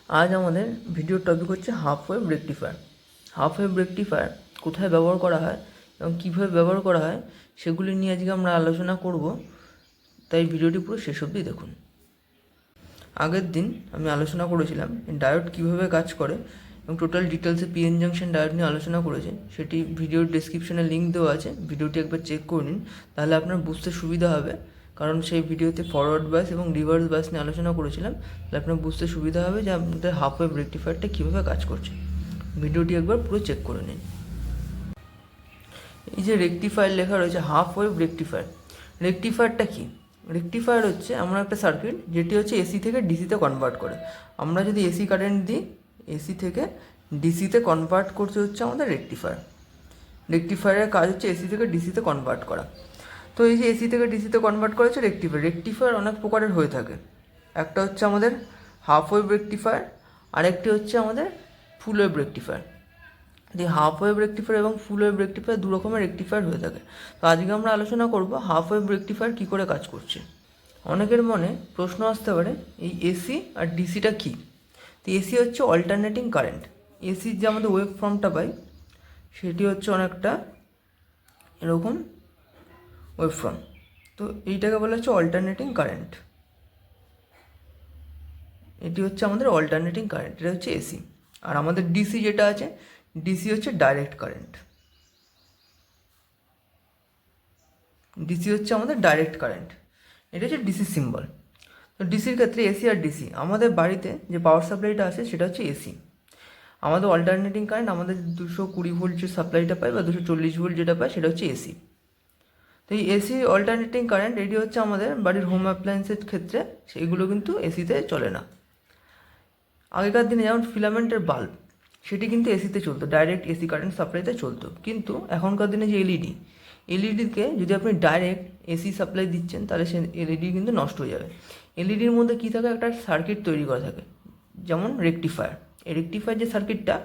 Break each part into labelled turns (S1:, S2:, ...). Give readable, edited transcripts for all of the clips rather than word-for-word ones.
S1: আজ আমাদের ভিডিওর টপিক হচ্ছে half wave rectifier. Half wave rectifier কোথায় ব্যবহার করা হয় এবং কীভাবে ব্যবহার করা হয় সেগুলি নিয়ে আজকে আমরা আলোচনা করব, তাই ভিডিওটি পুরো শেষ অবধি দেখুন। আগের দিন আমি আলোচনা করেছিলাম ডায়োড কীভাবে কাজ করে এবং টোটাল ডিটেলসে পিএন জাংশন ডায়োড নিয়ে আলোচনা করেছে। সেটি ভিডিওর ডেসক্রিপশনে লিঙ্ক দেওয়া আছে, ভিডিওটি একবার চেক করে নিন, তাহলে আপনার বুঝতে সুবিধা হবে। কারণ সেই ভিডিওতে ফরওয়ার্ড বাস এবং রিভার্স বাস নিয়ে আলোচনা করেছিলাম, তাহলে আপনার বুঝতে সুবিধা হবে যে আমাদের হাফ ওয়েভ রেকটিফায়ারটা কীভাবে কাজ করছে। ভিডিওটি একবার পুরো চেক করে নিন। এই যে রেকটিফায়ার লেখা রয়েছে হাফ ওয়েভ রেকটিফায়ার, রেকটিফায়ারটা কী? রেকটিফায়ার হচ্ছে এমন একটা সার্কিট যেটি হচ্ছে এসি থেকে ডিসিতে কনভার্ট করে। আমরা যদি এসি কারেন্ট দিই, এসি থেকে ডিসিতে কনভার্ট করতে হচ্ছে আমাদের রেকটিফায়ার। রেকটিফায়ারের কাজ হচ্ছে এসি থেকে ডিসিতে কনভার্ট করা। তো এই যে এসি থেকে ডিসিতে কনভার্ট করা হচ্ছে রেকটিফায়ার। রেকটিফায়ার অনেক প্রকারের হয়ে থাকে। একটা হচ্ছে আমাদের হাফ ওয়েভ রেকটিফায়ার, আরেকটি হচ্ছে আমাদের ফুল ওয়েভ রেকটিফায়ার। যে হাফ ওয়েভ রেকটিফায়ার এবং ফুল ওয়েভ রেকটিফায়ার দু রকমের রেকটিফায়ার হয়ে থাকে। তো আজকে আমরা আলোচনা করব হাফ ওয়েভ রেকটিফায়ার কী করে কাজ করছে। অনেকের মনে প্রশ্ন আসতে পারে এই এসি আর ডিসিটা কী। তো এসি হচ্ছে অল্টারনেটিং কারেন্ট। এসির যে আমাদের ওয়েভ ফর্মটা পাই সেটি হচ্ছে অনেকটা এরকম ওয়েভ ফর্ম। তো এইটাকে বলা হচ্ছে অল্টারনেটিং কারেন্ট। এটি হচ্ছে আমাদের অল্টারনেটিং কারেন্ট, এটা হচ্ছে এসি। আর আমাদের ডিসি যেটা আছে, ডিসি হচ্ছে ডাইরেক্ট কারেন্ট। ডিসি হচ্ছে আমাদের ডাইরেক্ট কারেন্ট, এটা হচ্ছে ডিসি সিম্বল। তো ডিসির ক্ষেত্রে এসি আর ডিসি, আমাদের বাড়িতে যে পাওয়ার সাপ্লাইটা আছে সেটা হচ্ছে এসি। আমাদের অল্টারনেটিং কারেন্ট আমাদের 220 ভোল্ট যে সাপ্লাইটা পাই বা 240 ভোল্ট যেটা পাই সেটা হচ্ছে এসি। তো এই এসি অল্টারনেটিং কারেন্ট এটি হচ্ছে আমাদের বাড়ির হোম অ্যাপ্লায়েন্সের ক্ষেত্রে, সেইগুলো কিন্তু এসিতে চলে না। আগেকার দিনে যেমন ফিলামেন্টের বাল্ব, সেটি কিন্তু এসিতে চলতো, ডাইরেক্ট এসি কারেন্ট সাপ্লাইতে চলতো। কিন্তু এখনকার দিনে যে এলইডিকে যদি আপনি ডাইরেক্ট এসি সাপ্লাই দিচ্ছেন তাহলে সে এলইডি কিন্তু নষ্ট হয়ে যাবে। এলইডির মধ্যে কী থাকে, একটা সার্কিট তৈরি করা থাকে, যেমন রেকটিফায়ার। এই রেকটিফায়ার যে সার্কিটটা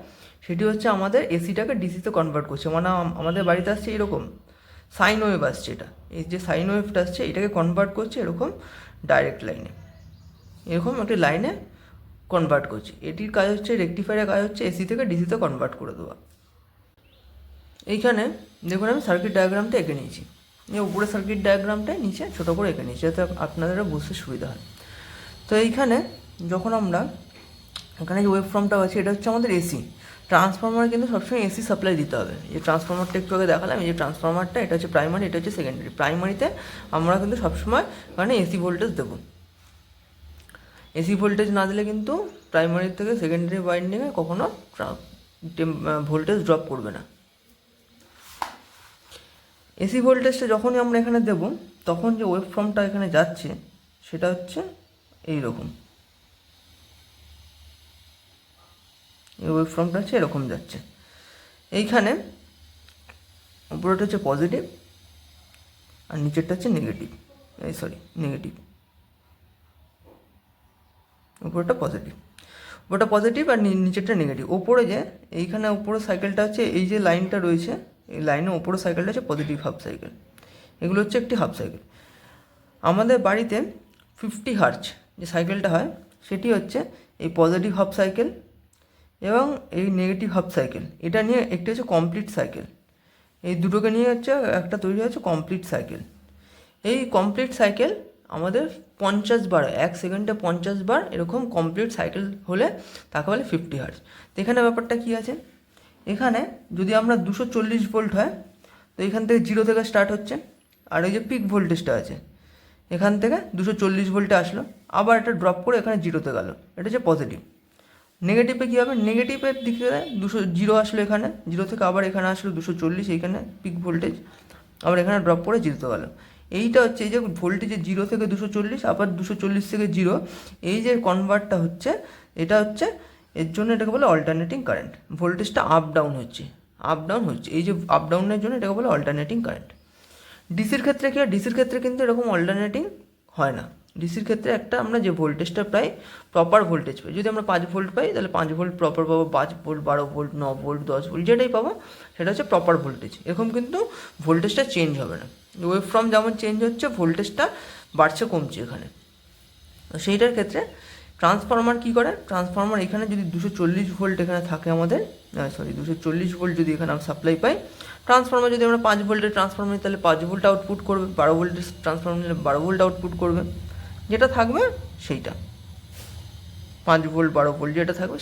S1: সেটি হচ্ছে আমাদের এসিটাকে ডিসিতে কনভার্ট করছে। মানে আমাদের বাড়িতে আসছে এরকম সাইন ওয়েভ আসছে, এটা এই যে সাইন ওয়েভটা আসছে এটাকে কনভার্ট করছে এরকম ডাইরেক্ট লাইনে, এরকম একটি লাইনে কনভার্ট করছি। এটির কাজ হচ্ছে, রেকটিফায়ারের কাজ হচ্ছে এসি থেকে ডিসিতে কনভার্ট করে দেওয়া। এইখানে দেখুন আমি সার্কিট ডায়াগ্রামটা এঁকে নিয়েছি, এই উপরে সার্কিট ডায়াগ্রামটা নিচে ছোটো করে এঁকে নিয়েছি যাতে আপনাদেরও বুঝতে সুবিধা হয়। তো এইখানে যখন আমরা এখানে যে ওয়েভ ফর্মটা আছে এটা হচ্ছে আমাদের এসি। ট্রান্সফরমার কিন্তু সবসময় এসি সাপ্লাই দিতে হবে। এই ট্রান্সফরমারটা একটু আগে দেখালাম, এই যে ট্রান্সফরমারটা এটা হচ্ছে প্রাইমারি, এটা হচ্ছে সেকেন্ডারি। প্রাইমারিতে আমরা কিন্তু সবসময় মানে এসি ভোল্টেজ দেবো। এসি ভোল্টেজ না দিলে কিন্তু প্রাইমারি থেকে সেকেন্ডারি ওয়াইন্ডিংয়ে কখনো ভোল্টেজ ড্রপ করবে না। এসি ভোল্টেজটা যখনই আমরা এখানে দেব তখন যে ওয়েভ ফর্মটা এখানে যাচ্ছে সেটা হচ্ছে এই রকম, এই ওয়েভ ফর্মটা হচ্ছে এরকম যাচ্ছে। এইখানে উপরেটা হচ্ছে পজিটিভ আর নিচেরটা হচ্ছে নেগেটিভ, নেগেটিভ। উপরেটা পজিটিভ আর নিচেরটা নেগেটিভ। ওপরে যে এইখানে উপরে সাইকেলটা হচ্ছে, এই যে লাইনটা রয়েছে এই লাইনের ওপরে সাইকেলটা হচ্ছে পজিটিভ হাফ সাইকেল, এগুলো হচ্ছে একটি হাফ সাইকেল। আমাদের বাড়িতে 50 হার্জ যে সাইকেলটা হয় সেটি হচ্ছে এই পজিটিভ হাফ সাইকেল এবং এই নেগেটিভ হাফ সাইকেল, এটা নিয়ে একটি হচ্ছে কমপ্লিট সাইকেল। এই দুটোকে নিয়ে হচ্ছে একটা তৈরি হচ্ছে কমপ্লিট সাইকেল। এই কমপ্লিট সাইকেল আমাদের 50 বার, 1 সেকেন্ডে 50 বার এরকম কমপ্লিট সাইকেল হলে তাকে বলে 50 হার্জ। তো এখানে ব্যাপারটা কী আছে, এখানে যদি আমরা 240 ভোল্ট হয় তো এখান থেকে 0 থেকে স্টার্ট হচ্ছে, আর এই যে পিক ভোল্টেজটা আছে এখান থেকে 240 ভোল্টে আসলো, আবার এটা ড্রপ করে এখানে 0তে গেল, এটা হচ্ছে পজিটিভ। নেগেটিভে কী হবে, নেগেটিভের দিকে 0 আসলো, এখানে 0 থেকে আবার এখানে আসলো 240, এইখানে পিক ভোল্টেজ, আবার এখানে ড্রপ করে 0তে গেল। এইটা হচ্ছে এই যে ভোল্টেজে 0 থেকে 240 আবার 240 থেকে 0, এই যে কনভার্টটা হচ্ছে এটা হচ্ছে, এর জন্য এটাকে বলে অল্টারনেটিং কারেন্ট। ভোল্টেজটা আপ ডাউন হচ্ছে, এই যে আপ ডাউনের জন্য এটাকে বলে অল্টারনেটিং কারেন্ট। ডিসির ক্ষেত্রে কী হয়, ডিসির ক্ষেত্রে কিন্তু এরকম অল্টারনেটিং হয় না। ডিসির ক্ষেত্রে একটা আমরা যে ভোল্টেজটা পাই প্রপার ভোল্টেজ পাই। যদি আমরা 5 ভোল্ট পাই তাহলে 5 ভোল্ট প্রপার পাবো, 5 ভোল্ট 12 ভোল্ট 9 ভোল্ট 10 ভোল্ট যেটাই পাবো সেটা হচ্ছে প্রপার ভোল্টেজ। এরকম কিন্তু ভোল্টেজটা চেঞ্জ হবে না। ওয়েভ ফর্ম যেমন চেঞ্জ হচ্ছে, ভোল্টেজটা বাড়ছে কমছে এখানে। তো সেইটার ক্ষেত্রে ট্রান্সফরমার কী করে, ট্রান্সফরমার এখানে যদি 240 ভোল্ট এখানে থাকে আমাদের, 240 ভোল্ট যদি এখানে সাপ্লাই পাই, ট্রান্সফরমার যদি আমরা 5 ভোল্টের ট্রান্সফরমার তাহলে 5 ভোল্ট আউটপুট করবে, 12 ভোল্টের ট্রান্সফরমার নিলে 12 ভোল্ট আউটপুট করবে, যেটা থাকবে সেইটা 5 ভোল্ট 12 ভোল্ট যেটা থাকবে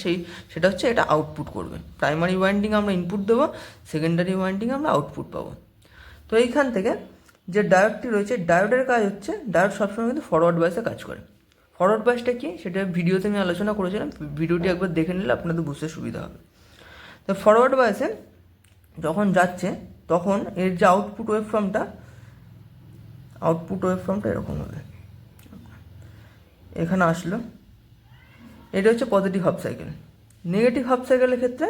S1: সেটা হচ্ছে এটা আউটপুট করবে। প্রাইমারি ওয়াইন্ডিং আমরা ইনপুট দেবো, সেকেন্ডারি ওয়াইন্ডিং আমরা আউটপুট পাবো। তো এইখান থেকে যে ডায়োডটি রয়েছে, ডায়োডের কাজ হচ্ছে, ডায়োড সবসময় কিন্তু ফরওয়ার্ড বায়াসে কাজ করে। ফরওয়ার্ড বায়াসটা কি সেটা ভিডিওতে আমি আলোচনা করেছিলাম, ভিডিওটি একবার দেখে নিলে আপনাদের বুঝতে সুবিধা হবে। তো ফরওয়ার্ড বায়াসে যখন যাচ্ছে তখন এর যে আউটপুট ওয়েভফর্মটা এরকম হবে, এখানে আসলো, এটা হচ্ছে positive half cycle. Negative half সাইকেলের ক্ষেত্রে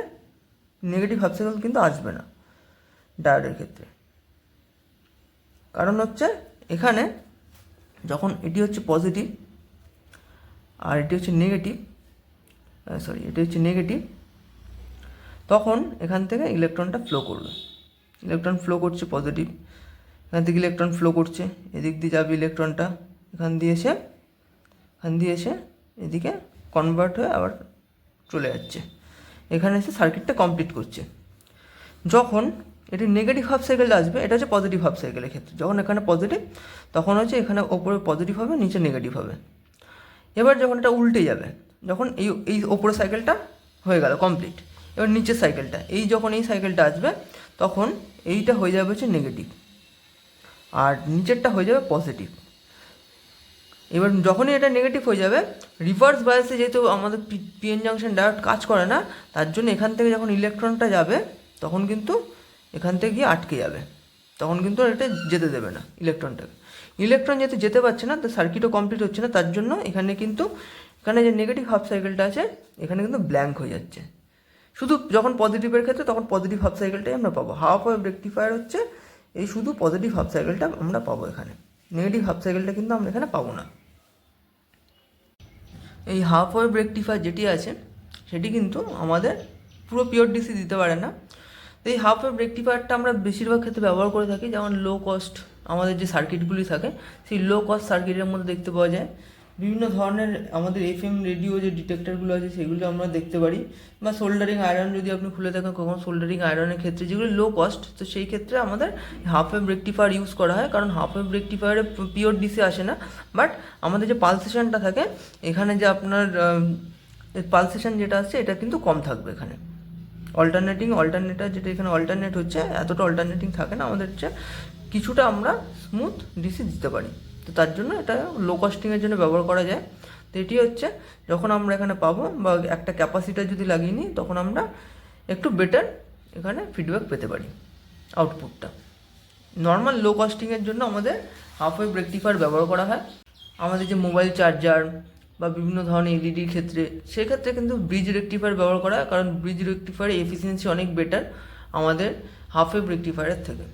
S1: নেগেটিভ হাফ সাইকেল কিন্তু আসবে না ডায়োডের ক্ষেত্রে, কারণ হচ্ছে এখানে যখন এটি হচ্ছে পজিটিভ আর এটি হচ্ছে নেগেটিভ, তখন এখান থেকে ইলেকট্রনটা ফ্লো করবে। ইলেকট্রন ফ্লো করছে পজিটিভ, এখান থেকে ইলেকট্রন ফ্লো করছে, এদিক দিয়ে যাবে ইলেকট্রনটা, এখান দিয়ে এসে এদিকে কনভার্ট হয়ে আবার চলে যাচ্ছে, এখানে এসে সার্কিটটা কমপ্লিট করছে। যখন এটি নেগেটিভ হাফ সাইকেল আসবে, এটা হচ্ছে পজিটিভ হাফ সাইকেলের ক্ষেত্রে, যখন এখানে পজিটিভ তখন হচ্ছে এখানে ওপরে পজিটিভ হবে, নিচে নেগেটিভ হবে। এবার যখন এটা উল্টে যাবে, যখন এই ওপরের সাইকেলটা হয়ে গেল কমপ্লিট, এবার নিচের সাইকেলটা, যখন এই সাইকেলটা আসবে তখন এইটা হয়ে যাবে হচ্ছে নেগেটিভ আর নিচেরটা হয়ে যাবে পজিটিভ। এবার যখনই এটা নেগেটিভ হয়ে যাবে, রিভার্স বায়াসে যেহেতু আমাদের পিএন জাংশন ডায়োড কাজ করে না, তার জন্য এখান থেকে যখন ইলেকট্রনটা যাবে তখন কিন্তু এখান থেকে গিয়ে আটকে যাবে, তখন কিন্তু এটা যেতে দেবে না ইলেকট্রনটাকে। ইলেকট্রন যেহেতু যেতে পারছে না, তো সার্কিটও কমপ্লিট হচ্ছে না, তার জন্য এখানে যে নেগেটিভ হাফ সাইকেলটা আছে এখানে কিন্তু ব্ল্যাঙ্ক হয়ে যাচ্ছে। শুধু যখন পজিটিভের ক্ষেত্রে তখন পজিটিভ হাফ সাইকেলটাই আমরা পাবো। হাফ ওয়েভ রেকটিফায়ার হচ্ছে এই শুধু পজিটিভ হাফ সাইকেলটা আমরা পাবো এখানে, নেগেটিভ হাফ সাইকেলটা কিন্তু আমরা এখানে পাবো না। এই হাফ ওয়েভ রেকটিফায়ার যেটি আছে সেটি কিন্তু আমাদের পুরো পিওর ডিসি দিতে পারে না। তো এই হাফ ওয়েভ রেকটিফায়ারটা আমরা বেশিরভাগ ক্ষেত্রে ব্যবহার করে থাকি, যেমন লো কস্ট আমাদের যে সার্কিটগুলি থাকে সেই লো কস্ট সার্কিটের মধ্যে দেখতে পাওয়া যায়। বিভিন্ন ধরনের আমাদের এফএম রেডিও যে ডিটেক্টরগুলো আছে সেগুলো আমরা দেখতে পারি, বা সোল্ডারিং আয়রন যদি আপনি খুলে থাকেন কখনো সোল্ডারিং আয়রনের ক্ষেত্রে যেগুলো লো কস্ট, তো সেই ক্ষেত্রে আমাদের হাফ ওয়েভ রেকটিফায়ার ইউজ করা হয়, কারণ হাফ ওয়েভ রেকটিফায়ারে পিওর ডিসি আসে না, বাট আমাদের যে পালসেশনটা থাকে এখানে যে আপনার পালসেশন যেটা আসছে এটা কিন্তু কম থাকবে এখানে। অল্টারনেটার যেটা এখানে অল্টারনেট হচ্ছে, এতটা অল্টারনেটিং থাকে না, আমাদের হচ্ছে কিছুটা আমরা স্মুথ ডিসি দিতে পারি, তো তার জন্য এটা লো কস্টিংয়ের জন্য ব্যবহার করা যায়। তো এটি হচ্ছে যখন আমরা এখানে পাবো বা একটা ক্যাপাসিটার যদি লাগিয়ে নিই তখন আমরা একটু বেটার এখানে ফিডব্যাক পেতে পারি আউটপুটটা। নর্মাল লো কস্টিংয়ের জন্য আমাদের হাফ ওয়েভ রেকটিফায়ার ব্যবহার করা হয়। আমাদের যে মোবাইল চার্জার বা বিভিন্ন ধরনের এলইডির ক্ষেত্রে, সেক্ষেত্রে কিন্তু ব্রিজ রেকটিফায়ার ব্যবহার করা হয়, কারণ ব্রিজ রেকটিফায়ারের এফিসিয়েন্সি অনেক বেটার আমাদের হাফ ওয়েভ রেকটিফায়ারের থেকে।